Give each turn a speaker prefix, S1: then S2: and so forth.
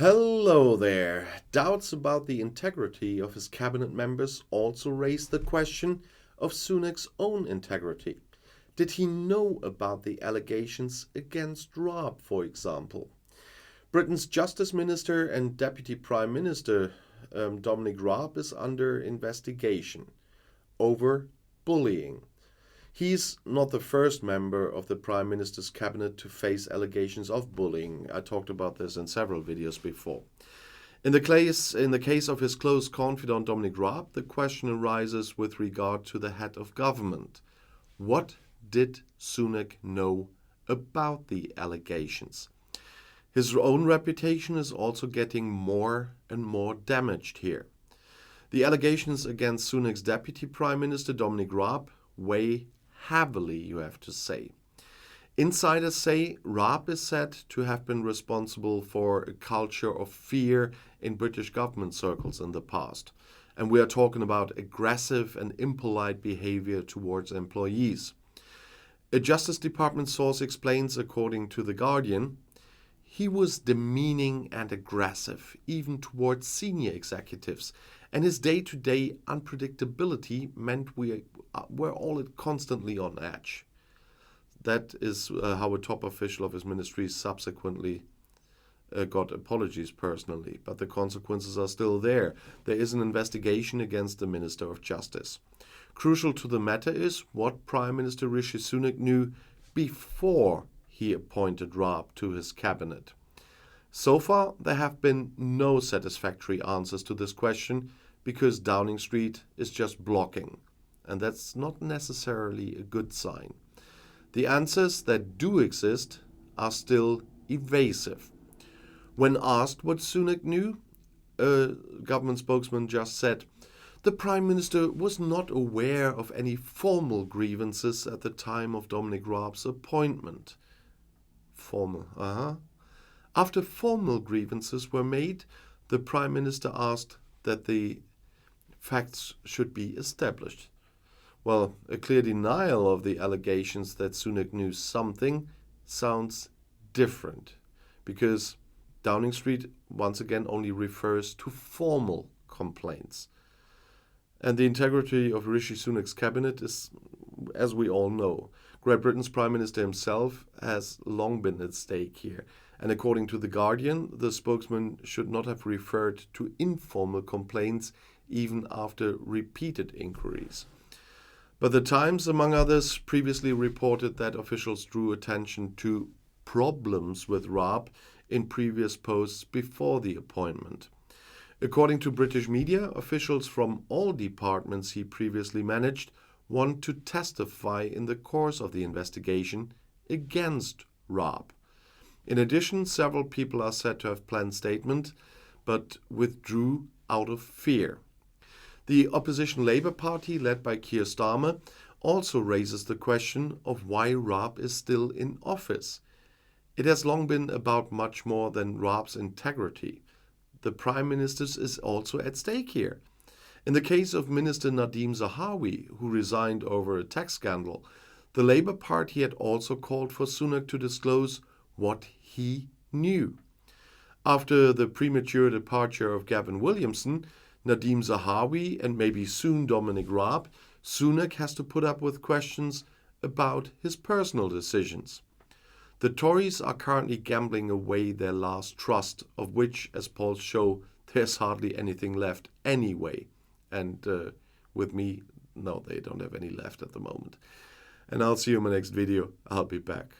S1: Hello there. Doubts about the integrity of his cabinet members also raised the question of Sunak's own integrity. Did he know about the allegations against Raab, for example? Britain's Justice Minister and Deputy Prime Minister Dominic Raab is under investigation over bullying. He's not the first member of the Prime Minister's cabinet to face allegations of bullying. I talked about this in several videos before. In the case of his close confidant Dominic Raab, the question arises with regard to the head of government. What did Sunak know about the allegations? His own reputation is also getting more and more damaged here. The allegations against Sunak's Deputy Prime Minister Dominic Raab weigh heavily, you have to say. Insiders say Raab is said to have been responsible for a culture of fear in British government circles in the past. And we are talking about aggressive and impolite behavior towards employees. A Justice Department source explains, according to The Guardian, he was demeaning and aggressive, even towards senior executives, and his day-to-day unpredictability meant we were all constantly on edge. That is how a top official of his ministry subsequently got apologies personally, but the consequences are still there. There is an investigation against the Minister of Justice. Crucial to the matter is what Prime Minister Rishi Sunak knew before he appointed Raab to his cabinet. So far, there have been no satisfactory answers to this question because Downing Street is just blocking, and that's not necessarily a good sign. The answers that do exist are still evasive. When asked what Sunak knew, a government spokesman just said, the Prime Minister was not aware of any formal grievances at the time of Dominic Raab's appointment. Formal, After formal grievances were made, the Prime Minister asked that the facts should be established. Well, a clear denial of the allegations that Sunak knew something sounds different, because Downing Street once again only refers to formal complaints. And the integrity of Rishi Sunak's cabinet is, as we all know, Great Britain's Prime Minister himself has long been at stake here. And according to The Guardian, the spokesman should not have referred to informal complaints even after repeated inquiries. But The Times, among others, previously reported that officials drew attention to problems with Raab in previous posts before the appointment. According to British media, officials from all departments he previously managed want to testify in the course of the investigation against Raab. In addition, several people are said to have planned statement, but withdrew out of fear. The opposition Labour Party, led by Keir Starmer, also raises the question of why Raab is still in office. It has long been about much more than Raab's integrity. The Prime Minister's is also at stake here. In the case of Minister Nadhim Zahawi, who resigned over a tax scandal, the Labour Party had also called for Sunak to disclose what he knew. After the premature departure of Gavin Williamson, Nadhim Zahawi, and maybe soon Dominic Raab, Sunak has to put up with questions about his personal decisions. The Tories are currently gambling away their last trust, of which, as polls show, there's hardly anything left anyway. And with me, no, they don't have any left at the moment. And I'll see you in my next video. I'll be back.